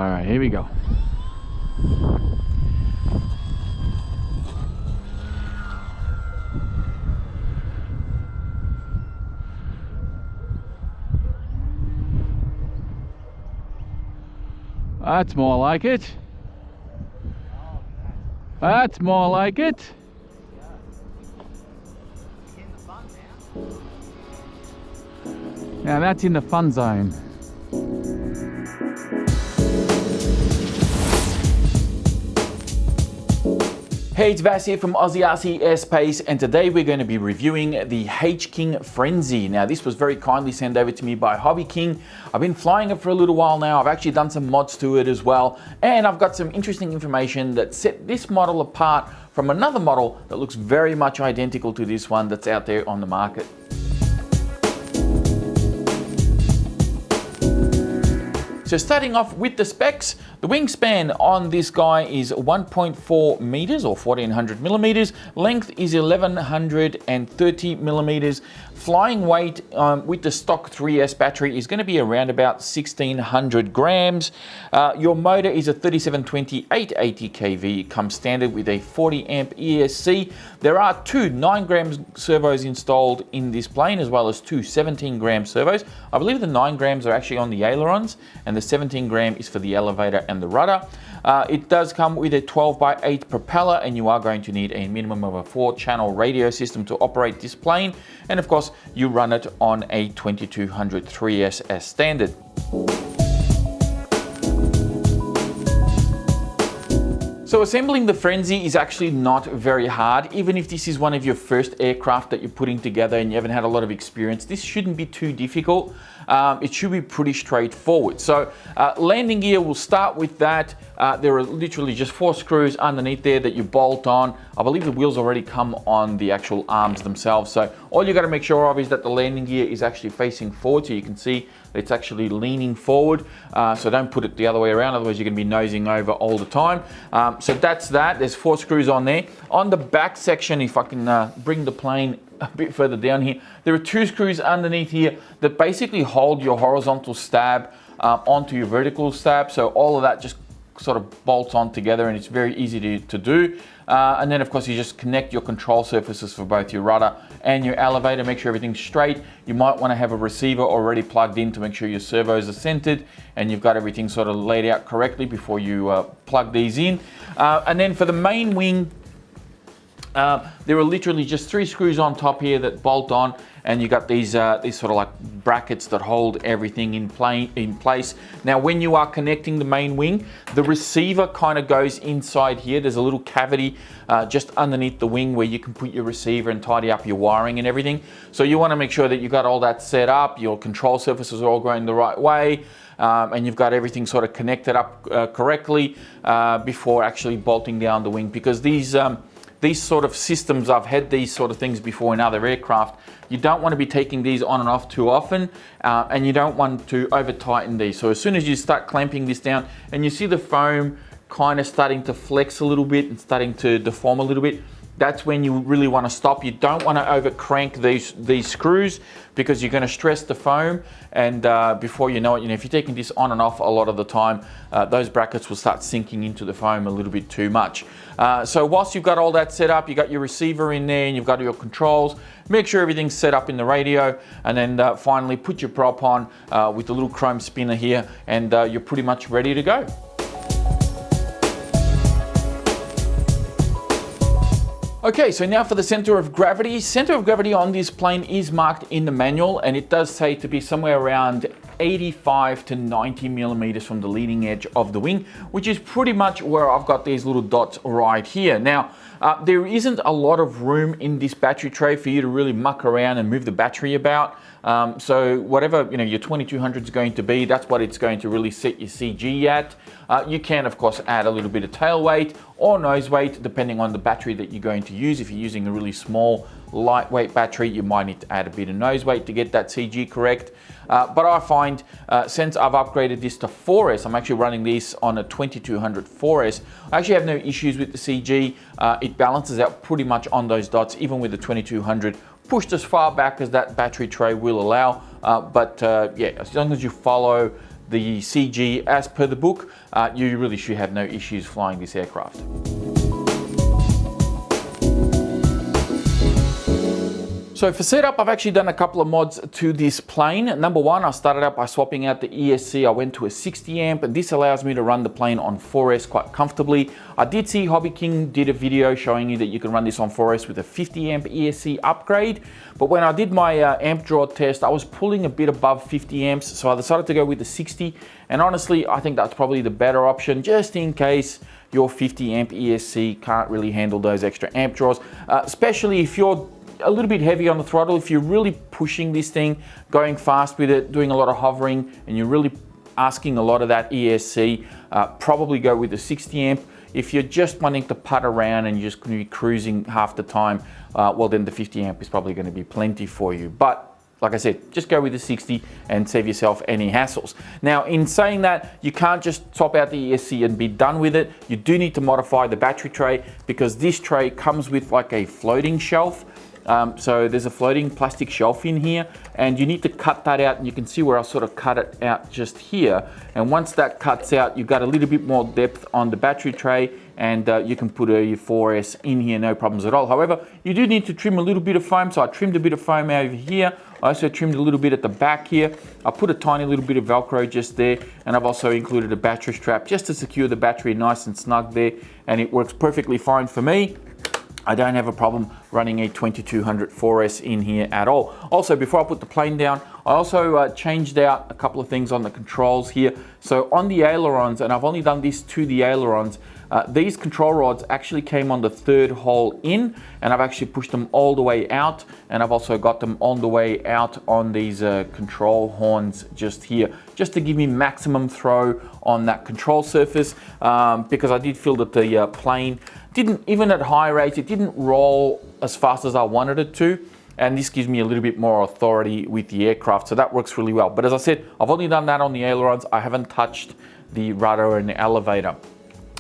right, here we go. That's more like it. That's more like it. Now that's in the fun zone. Hey, it's Vas here from Aussie RC Airspace, and today we're going to be reviewing the H.King FRENZY. Now, this was very kindly sent over to me by Hobby King. I've been flying it for a little while now. I've actually done some mods to it as well, and I've got some interesting information that set this model apart from another model that looks very much identical to this one that's out there on the market. So starting off with the specs, the wingspan on this guy is 1.4 meters or 1400 millimeters. Length is 1130 millimeters. Flying weight with the stock 3S battery is going to be around about 1600 grams. Your motor is a 3720 880 kV. It comes standard with a 40 amp ESC. There are two 9 gram servos installed in this plane, as well as two 17 gram servos. I believe the 9 grams are actually on the ailerons, and the 17 gram is for the elevator and the rudder. It does come with a 12x8 propeller, and you are going to need a minimum of a 4-channel radio system to operate this plane. And of course, you run it on a 2200 3S as standard. So assembling the FRENZY is actually not very hard. Even if this is one of your first aircraft that you're putting together and you haven't had a lot of experience, this shouldn't be too difficult. It should be pretty straightforward. So landing gear, we'll start with that. There are literally just 4 screws underneath there that you bolt on. I believe the wheels already come on the actual arms themselves. So all you got to make sure of is that the landing gear is actually facing forward, so you can see it's actually leaning forward. So don't put it the other way around, otherwise you're going to be nosing over all the time. So that's that. There's 4 screws on there. On the back section, if I can bring the plane a bit further down here, there are 2 screws underneath here that basically hold your horizontal stab onto your vertical stab. So all of that just sort of bolts on together, and it's very easy to do. And then of course you just connect your control surfaces for both your rudder and your elevator. Make sure everything's straight. You might want to have a receiver already plugged in to make sure your servos are centered and you've got everything sort of laid out correctly before you plug these in. And then for the main wing, there are literally just 3 screws on top here that bolt on, and you got these sort of like brackets that hold everything in place. Now, when you are connecting the main wing, the receiver kind of goes inside here. There's a little cavity just underneath the wing where you can put your receiver and tidy up your wiring and everything. So you want to make sure that you got all that set up, your control surfaces are all going the right way, and you've got everything sort of connected up correctly before actually bolting down the wing, because these sort of systems, I've had these sort of things before in other aircraft. You don't want to be taking these on and off too often, and you don't want to over tighten these. So as soon as you start clamping this down and you see the foam kind of starting to flex a little bit and starting to deform a little bit, that's when you really want to stop. You don't want to over crank these screws, because you're going to stress the foam, and before you know it, if you're taking this on and off a lot of the time, those brackets will start sinking into the foam a little bit too much. So whilst you've got all that set up, you've got your receiver in there and you've got your controls, make sure everything's set up in the radio, and then finally put your prop on with the little chrome spinner here, and you're pretty much ready to go. Okay, so now for the center of gravity. Center of gravity on this plane is marked in the manual, and it does say to be somewhere around 85 to 90 millimeters from the leading edge of the wing, which is pretty much where I've got these little dots right here. Now, there isn't a lot of room in this battery tray for you to really muck around and move the battery about. So whatever your 2200 is going to be, that's what it's going to really set your CG at. You can of course add a little bit of tail weight or nose weight depending on the battery that you're going to use. If you're using a really small lightweight battery, you might need to add a bit of nose weight to get that CG correct. But I find since I've upgraded this to 4S, I'm actually running this on a 2200 4S, I actually have no issues with the CG. It balances out pretty much on those dots, even with the 2200 pushed as far back as that battery tray will allow. But yeah, as long as you follow the CG as per the book, you really should have no issues flying this aircraft. So for setup, I've actually done a couple of mods to this plane. Number one, I started out by swapping out the ESC. I went to a 60 amp, and this allows me to run the plane on 4S quite comfortably. I did see Hobby King did a video showing you that you can run this on 4S with a 50 amp ESC upgrade. But when I did my amp draw test, I was pulling a bit above 50 amps. So I decided to go with the 60. And honestly, I think that's probably the better option, just in case your 50 amp ESC can't really handle those extra amp draws, especially if you're a little bit heavy on the throttle. If you're really pushing this thing, going fast with it, doing a lot of hovering, and you're really asking a lot of that ESC, probably go with the 60 amp. If you're just wanting to putt around and you're just going to be cruising half the time, well then the 50 amp is probably going to be plenty for you. But like I said, just go with the 60 and save yourself any hassles. Now, in saying that, you can't just swap out the ESC and be done with it. You do need to modify the battery tray, because this tray comes with like a floating shelf. So there's a floating plastic shelf in here, and you need to cut that out, and you can see where I sort of cut it out just here. And once that cuts out, you've got a little bit more depth on the battery tray, and you can put your 4S in here, no problems at all. However, you do need to trim a little bit of foam, so I trimmed a bit of foam over here. I also trimmed a little bit at the back here. I put a tiny little bit of Velcro just there, and I've also included a battery strap just to secure the battery nice and snug there, and it works perfectly fine for me. I don't have a problem running a 2200 4S in here at all. Also, before I put the plane down, I also changed out a couple of things on the controls here. So on the ailerons, and I've only done this to the ailerons, these control rods actually came on the third hole in, and I've actually pushed them all the way out, and I've also got them on the way out on these control horns just here, just to give me maximum throw on that control surface, because I did feel that the plane didn't, even at high rates, it didn't roll as fast as I wanted it to. And this gives me a little bit more authority with the aircraft, so that works really well. But as I said, I've only done that on the ailerons. I haven't touched the rudder and the elevator.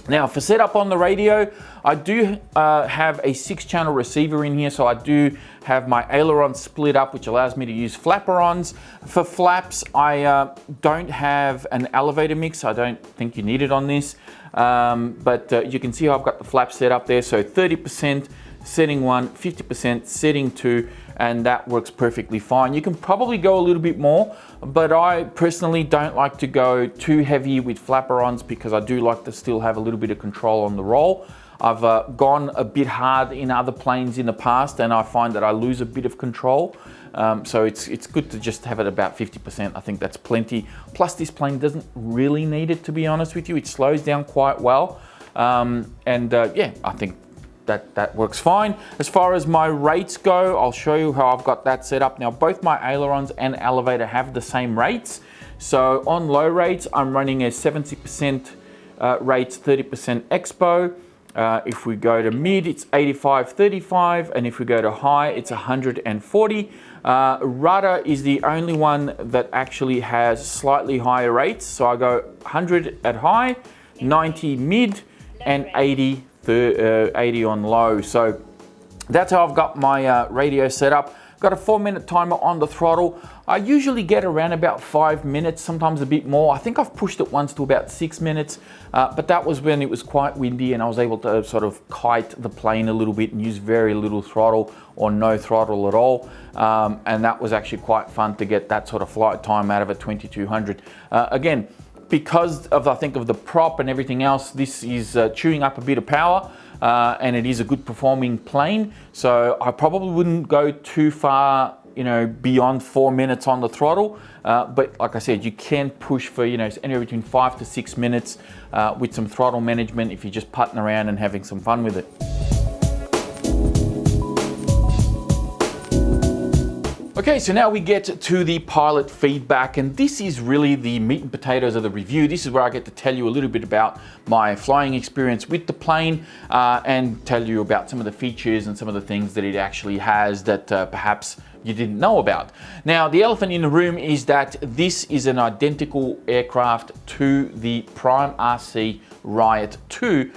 Now, for setup on the radio, I do have a 6-channel receiver in here, so I do have my ailerons split up, which allows me to use flaperons. For flaps, I don't have an elevator mix. I don't think you need it on this, but you can see how I've got the flaps set up there. So 30% setting 1, 50% setting 2, and that works perfectly fine. You can probably go a little bit more, but I personally don't like to go too heavy with flaperons, because I do like to still have a little bit of control on the roll. I've gone a bit hard in other planes in the past, and I find that I lose a bit of control. So it's good to just have it about 50%. I think that's plenty. Plus, this plane doesn't really need it, to be honest with you. It slows down quite well. Yeah, I think that works fine. As far as my rates go, I'll show you how I've got that set up. Now, both my ailerons and elevator have the same rates. So on low rates, I'm running a 70% rates, 30% expo. If we go to mid, it's 85-35, and if we go to high, it's 140. Rudder is the only one that actually has slightly higher rates. So I go 100 at high, 90 mid, and 80 on low. So that's how I've got my radio set up. Got a 4-minute timer on the throttle. I usually get around about 5 minutes, sometimes a bit more. I think I've pushed it once to about 6 minutes, but that was when it was quite windy and I was able to sort of kite the plane a little bit and use very little throttle or no throttle at all. And that was actually quite fun to get that sort of flight time out of a 2200. Again, because of, I think, of the prop and everything else, this is chewing up a bit of power, and it is a good performing plane. So I probably wouldn't go too far, you know, beyond 4 minutes on the throttle. But like I said, you can push for, you know, anywhere between 5 to 6 minutes with some throttle management if you're just putting around and having some fun with it. Okay, so now we get to the pilot feedback, and this is really the meat and potatoes of the review. This is where I get to tell you a little bit about my flying experience with the plane and tell you about some of the features and some of the things that it actually has that perhaps you didn't know about. Now, the elephant in the room is that this is an identical aircraft to the Prime RC Riot 2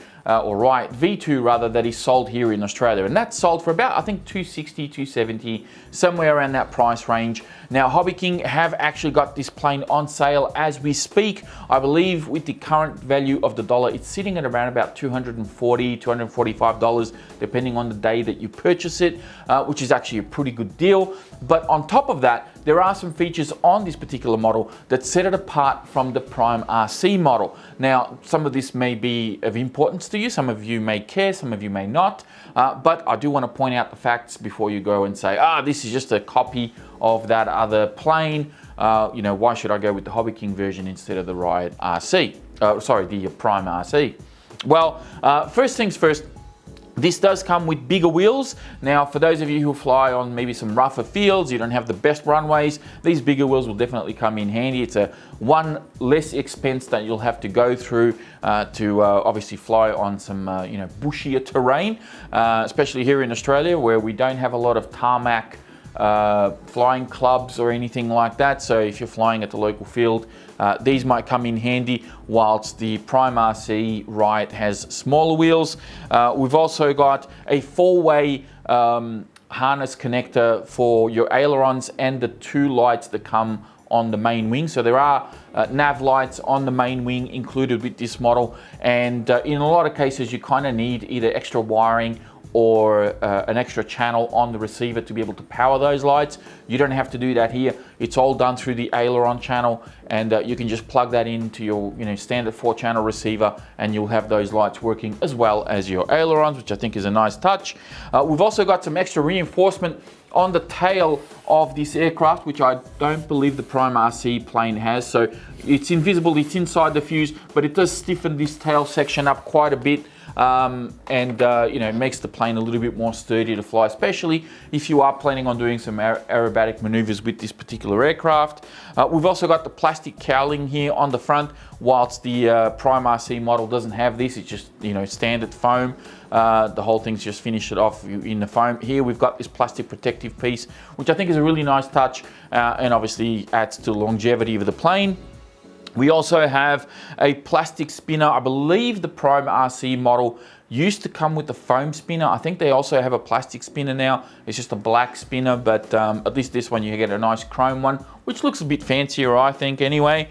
or Riot V2 rather, that is sold here in Australia, and that's sold for about, I think, $260, $270, somewhere around that price range. Now Hobby King have actually got this plane on sale as we speak. I believe with the current value of the dollar, it's sitting at around about $240, $245, depending on the day that you purchase it, which is actually a pretty good deal. But on top of that, there are some features on this particular model that set it apart from the Prime RC model. Now, some of this may be of importance to you, some of you may care, some of you may not, but I do want to point out the facts before you go and say, this is just a copy of that other plane. You know, why should I go with the Hobby King version instead of the Riot RC? The Prime RC. Well, first things first, this does come with bigger wheels. Now, for those of you who fly on maybe some rougher fields, you don't have the best runways, these bigger wheels will definitely come in handy. It's a one less expense that you'll have to go through to obviously fly on some bushier terrain, especially here in Australia where we don't have a lot of tarmac flying clubs or anything like that. So if you're flying at the local field, these might come in handy, whilst the Prime RC Riot has smaller wheels. We've also got a four-way harness connector for your ailerons and the two lights that come on the main wing. So there are nav lights on the main wing included with this model, and in a lot of cases you kind of need either extra wiring or an extra channel on the receiver to be able to power those lights. You don't have to do that here. It's all done through the aileron channel, and you can just plug that into your standard 4-channel receiver, and you'll have those lights working as well as your ailerons, which I think is a nice touch. We've also got some extra reinforcement on the tail of this aircraft, which I don't believe the Prime RC plane has. So it's invisible, it's inside the fuse, but it does stiffen this tail section up quite a bit. It makes the plane a little bit more sturdy to fly, especially if you are planning on doing some aerobatic maneuvers with this particular aircraft. We've also got the plastic cowling here on the front, whilst the Prime RC model doesn't have this. It's just standard foam. The whole thing's just finished it off in the foam. Here we've got this plastic protective piece, which I think is a really nice touch, and obviously adds to the longevity of the plane. We also have a plastic spinner. I believe the Prime RC model used to come with the foam spinner. I think they also have a plastic spinner now. It's just a black spinner, but at least this one you get a nice chrome one, which looks a bit fancier, I think, anyway.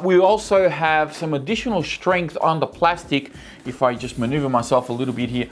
We also have some additional strength on the plastic. If I just maneuver myself a little bit here,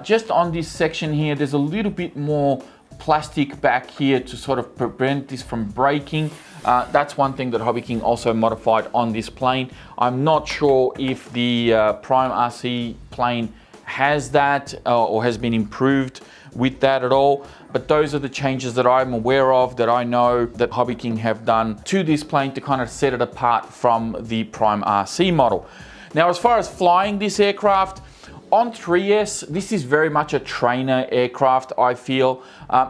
just on this section here, there's a little bit more plastic back here to sort of prevent this from breaking. That's one thing that Hobby King also modified on this plane. I'm not sure if the Prime RC plane has that or has been improved with that at all, but those are the changes that I'm aware of, that I know that Hobby King have done to this plane to kind of set it apart from the Prime RC model. Now, as far as flying this aircraft, on 3S, this is very much a trainer aircraft, I feel.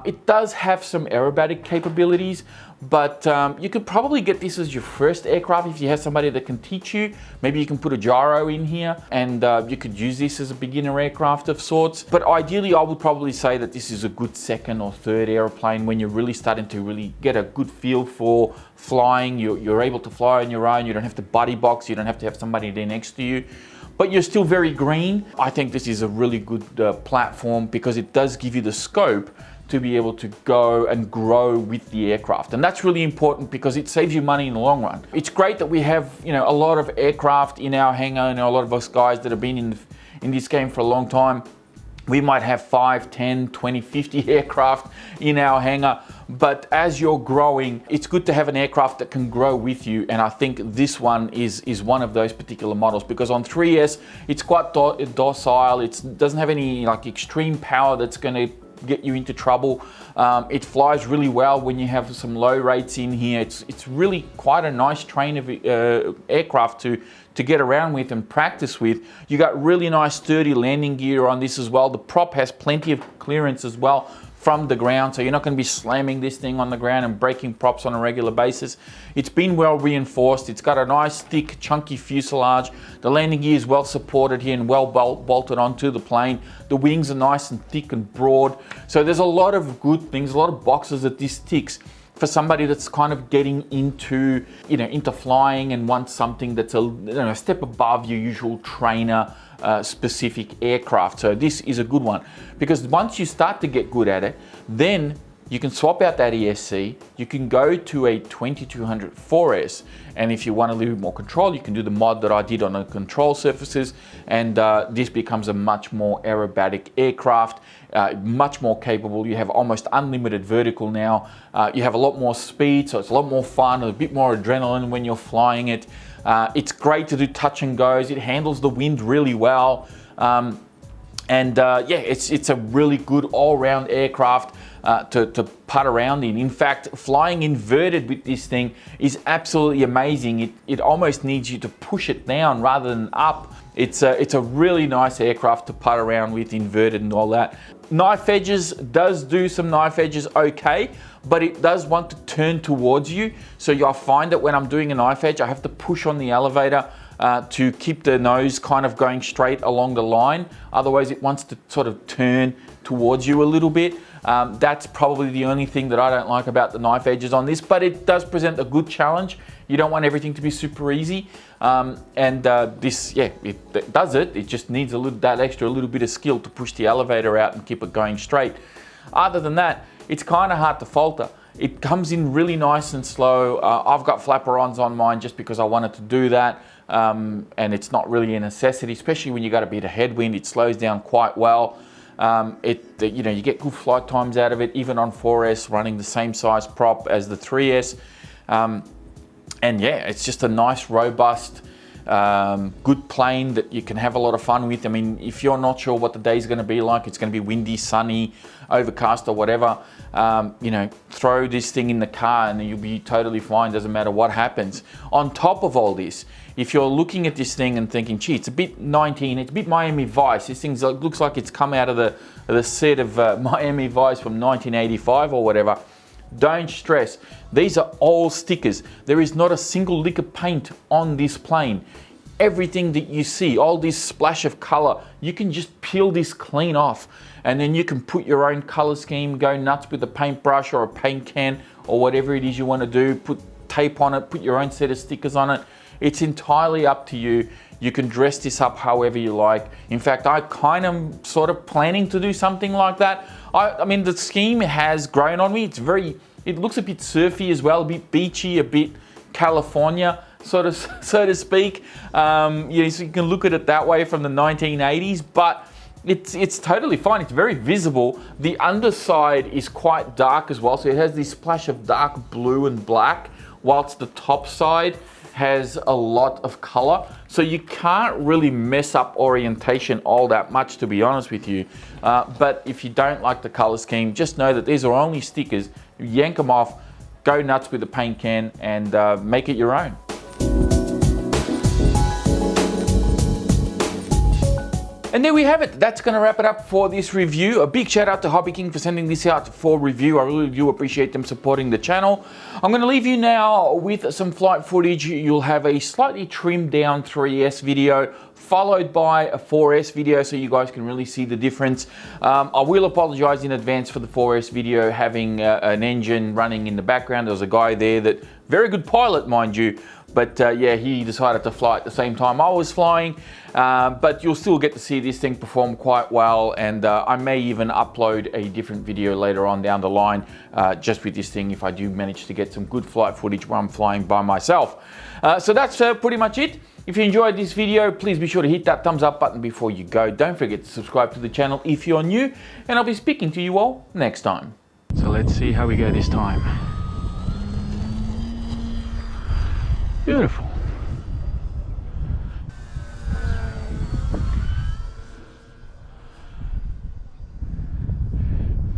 It does have some aerobatic capabilities, but you could probably get this as your first aircraft if you have somebody that can teach you. Maybe you can put a gyro in here, and you could use this as a beginner aircraft of sorts. But ideally, I would probably say that this is a good second or third airplane when you're really starting to really get a good feel for flying. You're able to fly on your own. You don't have to buddy box. You don't have to have somebody there next to you, but you're still very green. I think this is a really good platform because it does give you the scope to be able to go and grow with the aircraft. And that's really important because it saves you money in the long run. It's great that we have, a lot of aircraft in our hangar, and a lot of us guys that have been in this game for a long time. We might have 5, 10, 20, 50 aircraft in our hangar, but as you're growing, it's good to have an aircraft that can grow with you, and I think this one is one of those particular models, because on 3S, it's quite docile. It doesn't have any extreme power that's going to get you into trouble. It flies really well when you have some low rates in here. It's really quite a nice train of aircraft to get around with and practice with. You got really nice sturdy landing gear on this as well. The prop has plenty of clearance as well from the ground, so you're not going to be slamming this thing on the ground and breaking props on a regular basis. It's been well reinforced. It's got a nice thick chunky fuselage. The landing gear is well supported here and well bolted onto the plane. The wings are nice and thick and broad. So there's a lot of good things, a lot of boxes that this ticks. for somebody that's kind of getting into, into flying and wants something that's a step above your usual trainer specific aircraft. So this is a good one, because once you start to get good at it, then you can swap out that ESC, you can go to a 2200 4S, and if you want a little bit more control, you can do the mod that I did on the control surfaces, and this becomes a much more aerobatic aircraft, much more capable. You have almost unlimited vertical now. You have a lot more speed, so it's a lot more fun, a bit more adrenaline when you're flying it. It's great to do touch and goes. It handles the wind really well. Yeah, it's a really good all-round aircraft to putt around in. In fact, flying inverted with this thing is absolutely amazing. It almost needs you to push it down rather than up. It's a really nice aircraft to putt around with, inverted and all that. Knife edges does do some knife edges okay, but it does want to turn towards you. So you'll find that when I'm doing a knife edge, I have to push on the elevator to keep the nose kind of going straight along the line. Otherwise it wants to sort of turn towards you a little bit. That's probably the only thing that I don't like about the knife edges on this, but it does present a good challenge. You don't want everything to be super easy. This, yeah, it does it. It just needs a little bit of skill to push the elevator out and keep it going straight. Other than that, it's kind of hard to falter. It comes in really nice and slow. I've got flapper-ons on mine just because I wanted to do that. And it's not really a necessity, especially when you got a bit of headwind. It slows down quite well. You get good flight times out of it, even on 4S running the same size prop as the 3S. And yeah, it's just a nice, robust, good plane that you can have a lot of fun with. I mean, if you're not sure what the day's going to be like, it's going to be windy, sunny, overcast or whatever, throw this thing in the car and you'll be totally fine. Doesn't matter what happens. On top of all this, if you're looking at this thing and thinking, gee, it's a bit it's a bit Miami Vice. This thing looks like it's come out of the set of Miami Vice from 1985 or whatever. Don't stress. These are all stickers. There is not a single lick of paint on this plane. Everything that you see, all this splash of color, you can just peel this clean off, and then you can put your own color scheme, go nuts with a paintbrush or a paint can or whatever it is you want to do, put tape on it, put your own set of stickers on it. It's entirely up to you. You can dress this up however you like. In fact, I kind of sort of planning to do something like that. I mean, the scheme has grown on me. It looks a bit surfy as well, a bit beachy, a bit California, so to speak. So you can look at it that way from the 1980s, but it's totally fine. It's very visible. The underside is quite dark as well, so it has this splash of dark blue and black, whilst the top side has a lot of color, so you can't really mess up orientation all that much, to be honest with you. But if you don't like the color scheme, just know that these are only stickers. You yank them off, go nuts with the paint can, and make it your own. And there we have it. That's going to wrap it up for this review. A big shout out to H.King for sending this out for review. I really do appreciate them supporting the channel. I'm going to leave you now with some flight footage. You'll have a slightly trimmed down 3S video followed by a 4S video, so you guys can really see the difference. I will apologize in advance for the 4S video having an engine running in the background. There was a guy there that, very good pilot mind you, but yeah, he decided to fly at the same time I was flying. But you'll still get to see this thing perform quite well, and I may even upload a different video later on down the line just with this thing if I do manage to get some good flight footage while I'm flying by myself. So that's pretty much it. If you enjoyed this video, please be sure to hit that thumbs up button before you go. Don't forget to subscribe to the channel if you're new, and I'll be speaking to you all next time. So let's see how we go this time. Beautiful.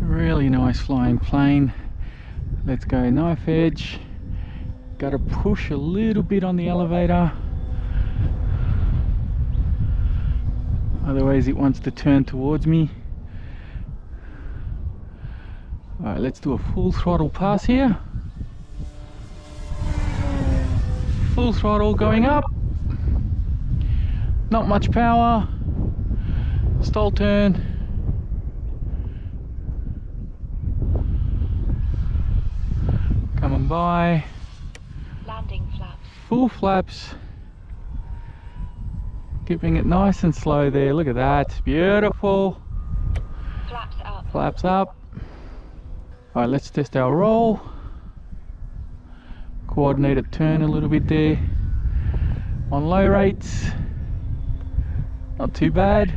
Really nice flying plane. Let's go knife edge. Got to push a little bit on the elevator. Otherwise it wants to turn towards me. Alright, let's do a full throttle pass here. Full throttle going up. Not much power. Stall turn. Standing by. Landing flaps. Full flaps. Keeping it nice and slow there. Look at that. Beautiful. Flaps up. Flaps up. Alright, let's test our roll. Coordinate it, turn a little bit there. On low rates. Not too bad.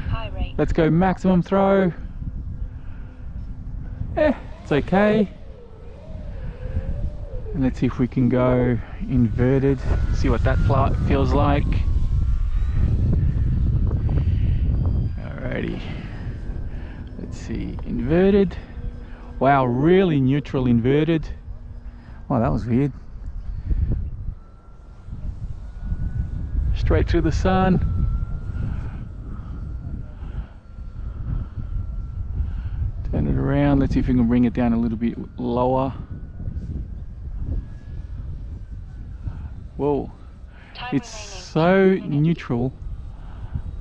High rate. Let's go maximum throw. It's okay. And let's see if we can go inverted. See what that feels like. Alrighty. Let's see, inverted. Wow, really neutral inverted. Oh, that was weird. Straight through the sun. Turn it around. Let's see if we can bring it down a little bit lower. Whoa. It's so neutral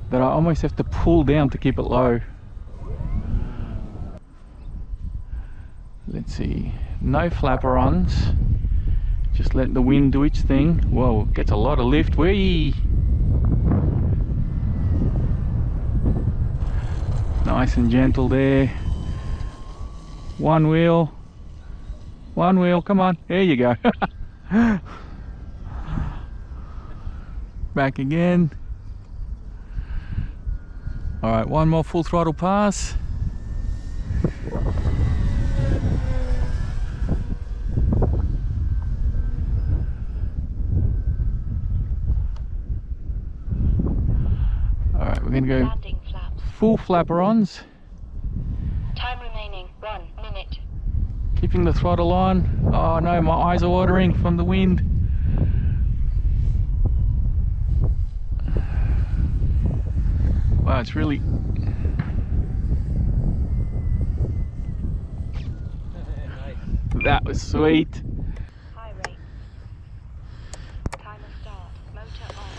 that I almost have to pull down to keep it low. Let's see. No flapper-ons. Just let the wind do its thing. Whoa, gets a lot of lift. Whee! Nice and gentle there. One wheel. One wheel, come on. There you go. Back again. Alright, one more full throttle pass. Alright, we're going to go full flapper-ons. Time remaining 1 minute. Keeping the throttle on. Oh no, my eyes are watering from the wind. Wow, it's really... That was sweet. High rate. Timer start. Motor on.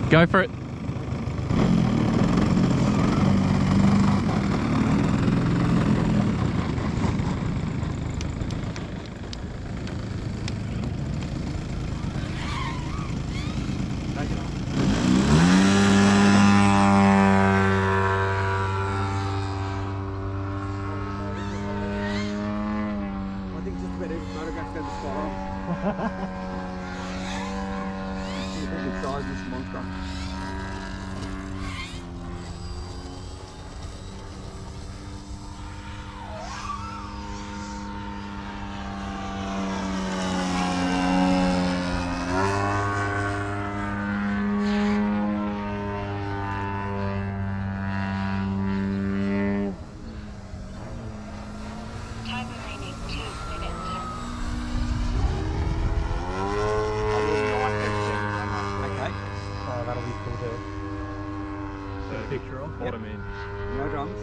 Go for it. Time remaining 2 minutes. Okay. Oh, that'll be Bottom in. No drums.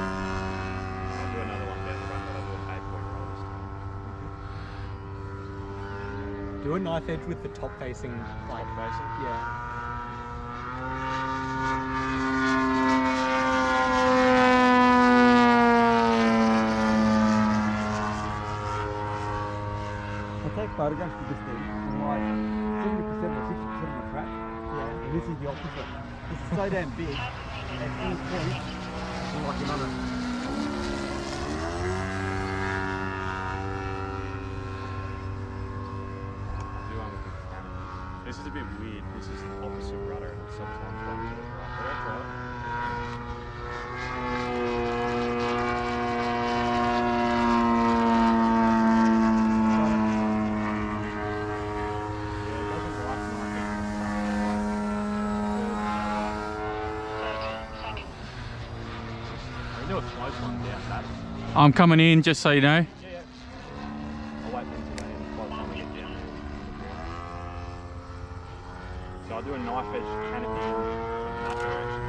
I'll do another one down the front, but I'll do a 8-point roll this time. Do a knife edge with the top facing, like, Top facing. yeah. I take photographs with this thing and like 70% or 60% of the track. Yeah. And this is the opposite. This is so damn big. Time At any remaining 1 point, minute. you're like another. This is a bit weird. This is the opposite rudder and it sometimes runs to the right. But that's right. Yeah, it doesn't like my 30 seconds. We do a close one down that. I'm coming in, just so you know. Yeah. I'll wait for them to go in by the time we get down there. So I'll do a knife edge canopy in that direction.